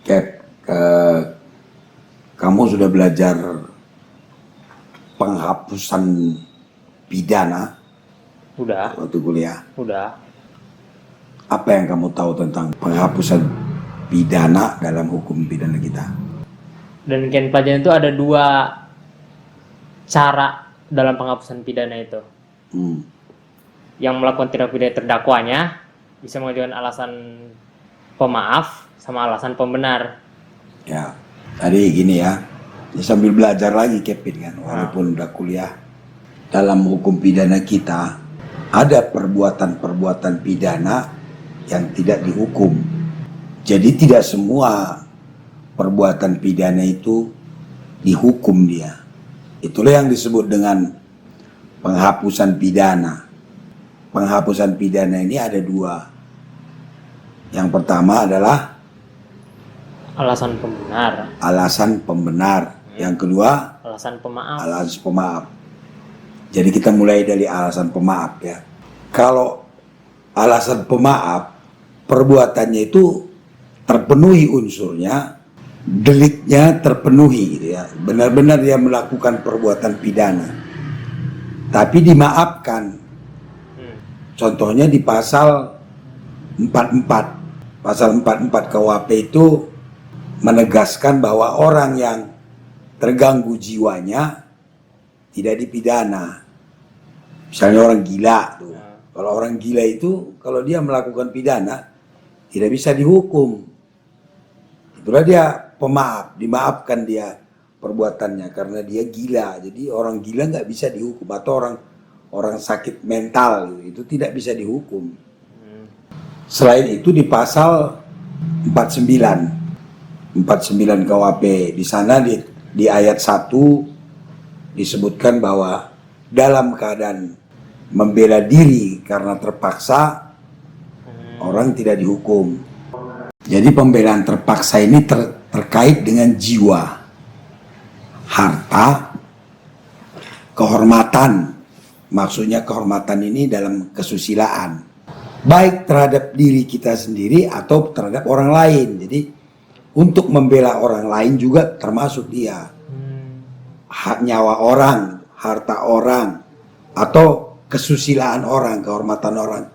Cap, kamu sudah belajar penghapusan pidana Udah, waktu kuliah. udah. Apa yang kamu tahu tentang penghapusan pidana dalam hukum pidana kita? Dan Ken pelajaran itu ada dua cara dalam penghapusan pidana itu. Yang melakukan tindak pidana terdakwanya bisa mengajukan alasan pemaaf sama alasan pembenar. Ya, tadi gini ya, sambil belajar lagi Kevin kan, walaupun udah kuliah. Dalam hukum pidana kita ada perbuatan-perbuatan pidana yang tidak dihukum. Jadi tidak semua perbuatan pidana itu dihukum dia. Itulah yang disebut dengan penghapusan pidana. Penghapusan pidana ini ada dua. Yang pertama adalah Alasan pembenar, alasan pembenar. Yang kedua alasan pemaaf. alasan pemaaf. Jadi kita mulai dari alasan pemaaf ya. Kalau alasan pemaaf, perbuatannya itu terpenuhi unsurnya, deliknya terpenuhi gitu ya. Benar-benar dia melakukan perbuatan pidana. Tapi dimaafkan. Contohnya di pasal 44. Pasal 44 KUHP itu menegaskan bahwa orang yang terganggu jiwanya tidak dipidana. Misalnya orang gila tuh. Kalau orang gila itu kalau dia melakukan pidana tidak bisa dihukum. Itulah dia pemaaf, dimaafkan dia perbuatannya karena dia gila. Jadi orang gila nggak bisa dihukum, atau orang sakit mental itu tidak bisa dihukum. Selain itu di pasal 49 KUHP, di sana di ayat 1 disebutkan bahwa dalam keadaan membela diri karena terpaksa orang tidak dihukum. Jadi pembelaan terpaksa ini terkait dengan jiwa, harta, kehormatan. Maksudnya kehormatan ini dalam kesusilaan, baik terhadap diri kita sendiri atau terhadap orang lain. Jadi untuk membela orang lain juga termasuk dia. Hak nyawa orang, harta orang, atau kesusilaan orang, kehormatan orang.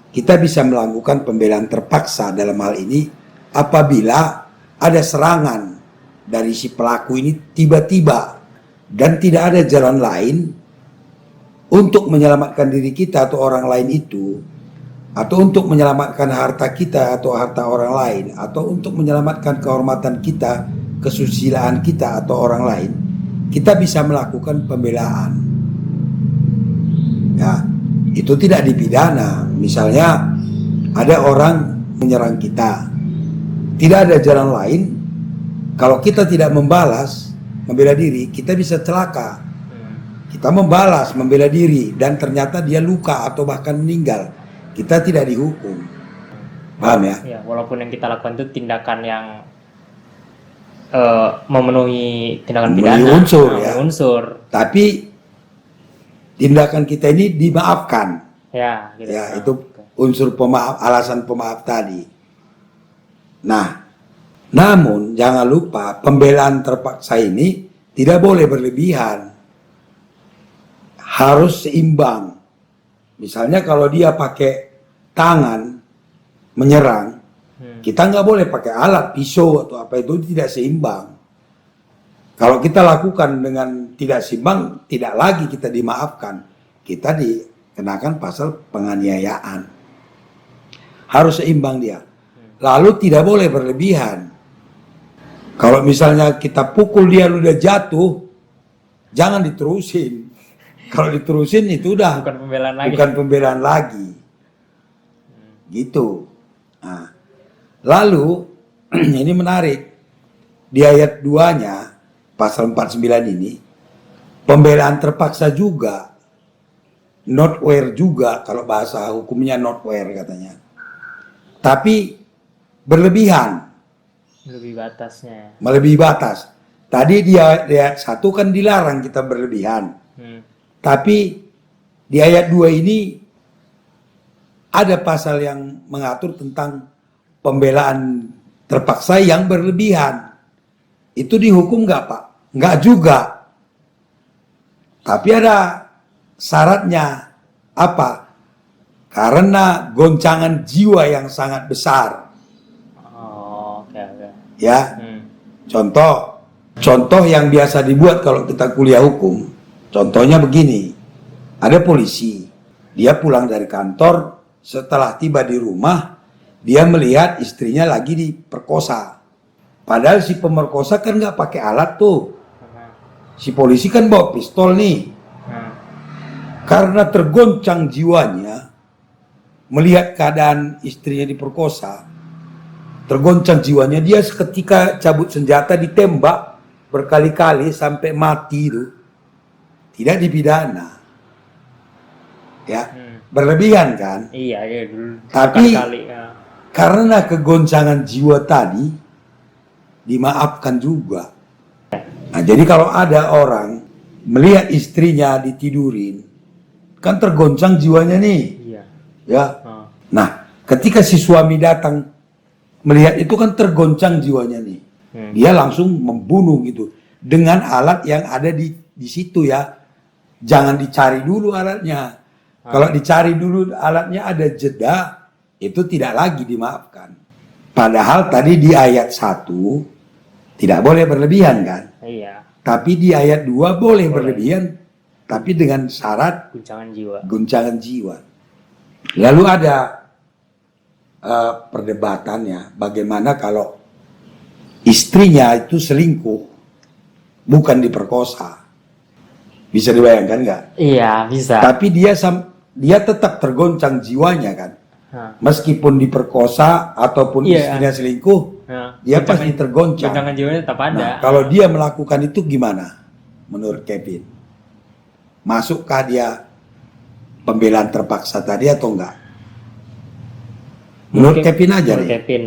Kita bisa melakukan pembelaan terpaksa dalam hal ini apabila ada serangan dari si pelaku ini tiba-tiba dan tidak ada jalan lain untuk menyelamatkan diri kita atau orang lain itu, atau untuk menyelamatkan harta kita atau harta orang lain, atau untuk menyelamatkan kehormatan kita, kesusilaan kita atau orang lain, kita bisa melakukan pembelaan. Ya, itu tidak dipidana. Misalnya ada orang menyerang kita, tidak ada jalan lain. Kalau kita tidak membalas, membela diri, kita bisa celaka. Kita membalas, membela diri, dan ternyata dia luka atau bahkan meninggal. Kita tidak dihukum. Paham ya? Ya, walaupun yang kita lakukan itu tindakan yang memenuhi tindakan pidana, Memenuhi unsur, ya. unsur. Tapi tindakan kita ini dimaafkan. Ya, gitu. Ya, itu unsur pemaaf, alasan pemaaf tadi. Nah, namun jangan lupa pembelaan terpaksa ini tidak boleh berlebihan. Harus seimbang. Misalnya kalau dia pakai tangan menyerang, kita nggak boleh pakai alat, pisau atau apa, itu tidak seimbang. Kalau kita lakukan dengan tidak seimbang, tidak lagi kita dimaafkan. Kita dikenakan pasal penganiayaan. Harus seimbang dia. Lalu tidak boleh berlebihan. Kalau misalnya kita pukul dia udah jatuh, jangan diterusin. Kalau diterusin itu udah bukan pembelaan lagi. Gitu. Nah, lalu ini menarik. Di ayat 2-nya pasal 49 ini pembelaan terpaksa juga, notware juga, kalau bahasa hukumnya notware katanya. Tapi berlebihan. Melebihi batas. Tadi di ayat 1 kan dilarang kita berlebihan. Tapi di ayat 2 ini ada pasal yang mengatur tentang pembelaan terpaksa yang berlebihan. Itu dihukum nggak, Pak? Nggak juga. Tapi ada syaratnya. Apa? Karena goncangan jiwa yang sangat besar. Oh, oke. Ya, contoh yang biasa dibuat kalau kita kuliah hukum. Contohnya begini, ada polisi, dia pulang dari kantor, setelah tiba di rumah, dia melihat istrinya lagi diperkosa. Padahal si pemerkosa kan nggak pakai alat tuh. Si polisi kan bawa pistol nih. Karena tergoncang jiwanya, melihat keadaan istrinya diperkosa, tergoncang jiwanya, dia seketika cabut senjata, ditembak berkali-kali sampai mati itu. Tidak dipidana. Ya, berlebihan kan? Iya, dulu. Tapi Berkali-kali, ya. karena kegoncangan jiwa tadi dimaafkan juga. Nah, jadi kalau ada orang melihat istrinya ditidurin, kan tergoncang jiwanya nih. Iya. Ya. Nah, ketika si suami datang melihat itu kan tergoncang jiwanya nih. Dia langsung membunuh gitu dengan alat yang ada di situ ya. Jangan dicari dulu alatnya. Kalau dicari dulu alatnya ada jeda, itu tidak lagi dimaafkan. Padahal tadi di ayat 1 tidak boleh berlebihan kan? Iya. Tapi di ayat 2 boleh berlebihan, tapi dengan syarat guncangan jiwa. Lalu ada perdebatannya, bagaimana kalau istrinya itu selingkuh, bukan diperkosa. Bisa dibayangkan nggak? Iya, bisa. Tapi dia tetap tergoncang jiwanya kan. Meskipun diperkosa ataupun istrinya selingkuh, dia pasti tergoncang. Goncangan jiwanya tetap ada. Nah, kalau dia melakukan itu gimana? Menurut Kevin, masukkah dia pembelaan terpaksa tadi atau enggak? Menurut Kevin aja menurut nih. Kevin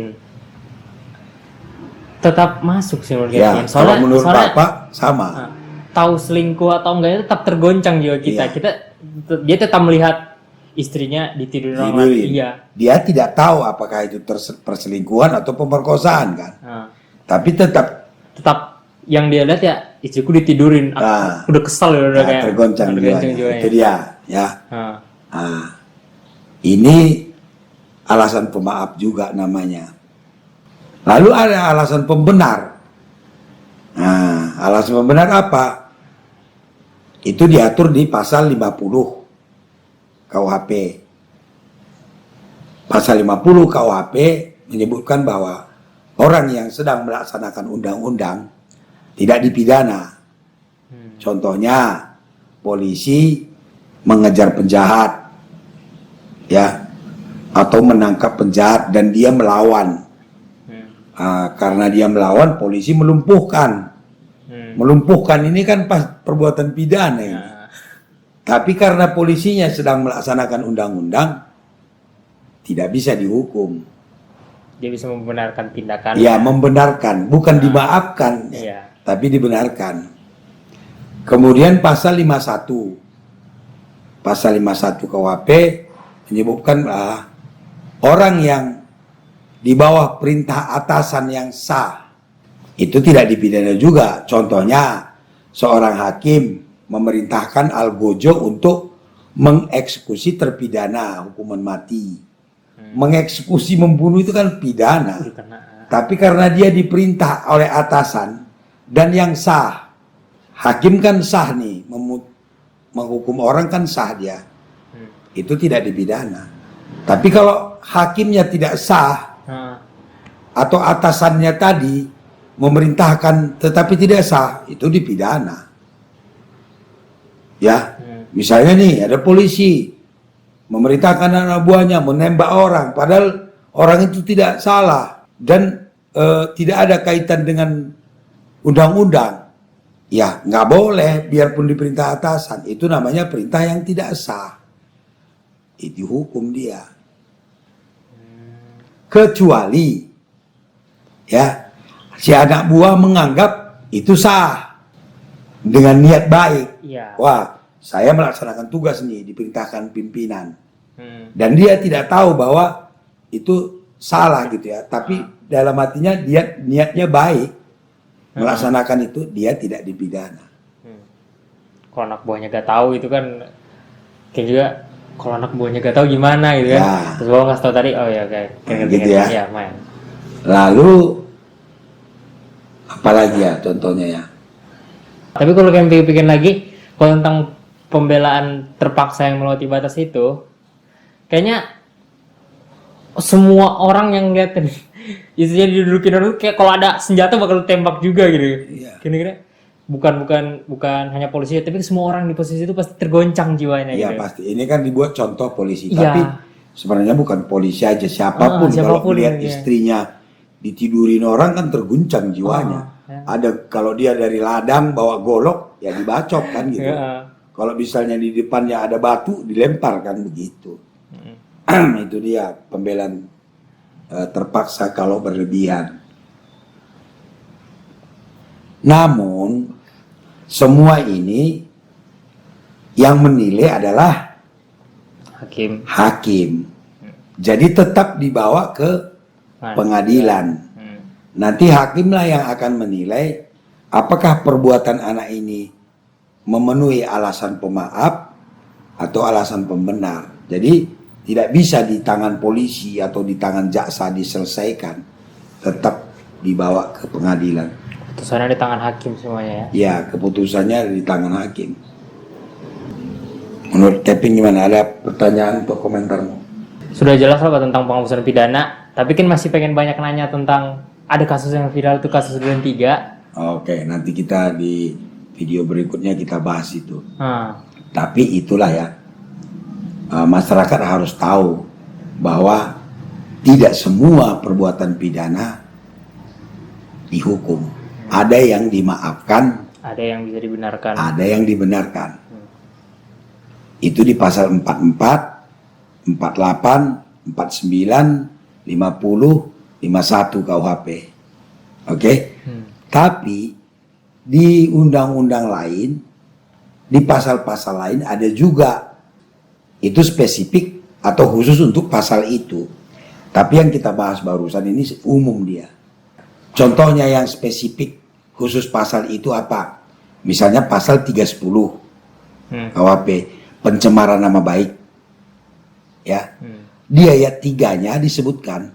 tetap masuk sih menurut Ya, Kevin. kalau menurut Bapak sama. Tahu selingkuh atau enggaknya tetap tergoncang jiwa kita. Dia tetap melihat istrinya ditidurin orang lain. Iya. Dia tidak tahu apakah itu perselingkuhan atau pemerkosaan kan. Tapi tetap yang dia lihat ya istriku ditidurin. Aku udah kesal ya, udah kayak tergoncang jiwanya. Itu dia ya. Ini alasan pemaaf juga namanya. Lalu ada alasan pembenar. Nah, alasan pembenar apa? Itu diatur di pasal 50 KUHP. Pasal 50 KUHP menyebutkan bahwa orang yang sedang melaksanakan undang-undang tidak dipidana. Contohnya, polisi mengejar penjahat, ya, atau menangkap penjahat dan dia melawan. Karena dia melawan, polisi melumpuhkan. Melumpuhkan ini kan perbuatan pidana ini. Tapi karena polisinya sedang melaksanakan undang-undang, tidak bisa dihukum. Dia bisa membenarkan tindakan. Ya, membenarkan, bukan dimaafkan, tapi dibenarkan. Kemudian pasal 51. Pasal 51 KUHP menyebutkan bahwa orang yang di bawah perintah atasan yang sah itu tidak dipidana juga. Contohnya, seorang hakim memerintahkan algojo untuk mengeksekusi terpidana hukuman mati. Mengeksekusi membunuh itu kan pidana. Tapi karena dia diperintah oleh atasan dan yang sah, hakim kan sah nih, menghukum orang kan sah dia. Itu tidak dipidana. Tapi kalau hakimnya tidak sah, atau atasannya tadi memerintahkan tetapi tidak sah, itu dipidana. Ya, misalnya nih ada polisi memerintahkan anak buahnya menembak orang, padahal orang itu tidak salah dan tidak ada kaitan dengan undang-undang. Ya, nggak boleh biarpun diperintah atasan, itu namanya perintah yang tidak sah. Itu hukum dia. Kecuali ya si anak buah menganggap itu sah dengan niat baik. Wah, saya melaksanakan tugas nih diperintahkan pimpinan, dan dia tidak tahu bahwa itu salah gitu ya, tapi dalam hatinya dia niatnya baik melaksanakan itu, dia tidak dipidana. Kalau anak buahnya gak tahu itu kan kayak juga, kalau anak buahnya gak tahu gimana gitu kan. Ya. Terus gua ngasih tahu tadi, oh ya kayak Gitu ya. Ya, main. Lalu apalagi ya contohnya ya? Tapi kalau kalian pikir-pikir lagi, kalau tentang pembelaan terpaksa yang melewati batas itu, kayaknya semua orang yang ngeliatin isinya didudukin orang itu kayak kalau ada senjata bakal tembak juga gitu. Iya. Kira-kira bukan hanya polisi, tapi semua orang di posisi itu pasti tergoncang jiwanya Iya gitu. pasti. Ini kan dibuat contoh polisi, Iya. tapi sebenarnya bukan polisi aja, siapapun, kalau siapapun, lihat iya. istrinya ditidurin orang kan terguncang jiwanya. ya. Ada kalau dia dari ladang bawa golok ya dibacok kan gitu. Iya. Kalau misalnya di depannya ada batu dilempar kan begitu. Itu dia pembelaan terpaksa kalau berlebihan. Namun semua ini yang menilai adalah hakim. Jadi tetap dibawa ke pengadilan. Nanti hakimlah yang akan menilai apakah perbuatan anak ini memenuhi alasan pemaaf atau alasan pembenar. Jadi tidak bisa di tangan polisi atau di tangan jaksa diselesaikan, tetap dibawa ke pengadilan. Keputusannya di tangan hakim semuanya ya. Ya, keputusannya ada di tangan hakim. Menurut Kevin gimana? Ada pertanyaan atau komentarmu? Sudah jelas lah Pak tentang penghapusan pidana, tapi kan masih pengen banyak nanya tentang ada kasus yang viral itu kasus Duren 3. Oke, nanti kita di video berikutnya kita bahas itu. Nah, Tapi itulah ya, masyarakat harus tahu bahwa tidak semua perbuatan pidana dihukum. Ada yang dimaafkan, ada yang bisa dibenarkan. ada yang dibenarkan. Itu di pasal 44, 48, 49, 50, 51 KUHP. Oke? Tapi di undang-undang lain, di pasal-pasal lain ada juga itu spesifik atau khusus untuk pasal itu. Tapi yang kita bahas barusan ini umum dia. Contohnya yang spesifik khusus pasal itu apa? Misalnya pasal 310 KUHP, pencemaran nama baik. Ya. Di ayat 3-nya disebutkan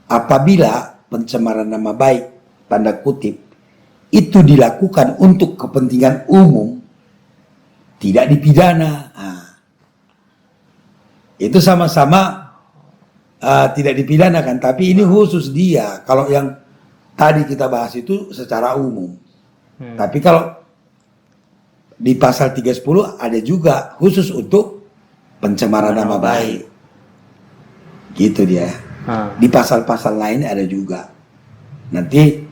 apabila pencemaran nama baik tanda kutip itu dilakukan untuk kepentingan umum tidak dipidana. Itu sama-sama tidak dipidanakan, tapi ini khusus dia. Kalau yang tadi kita bahas itu secara umum. Tapi kalau di pasal 310 ada juga khusus untuk pencemaran nama baik. Gitu dia. Di pasal-pasal lain ada juga. Nanti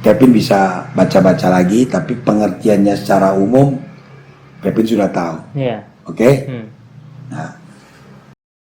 Kevin bisa baca-baca lagi, tapi pengertiannya secara umum Kevin sudah tahu. Iya. Oke? Nah,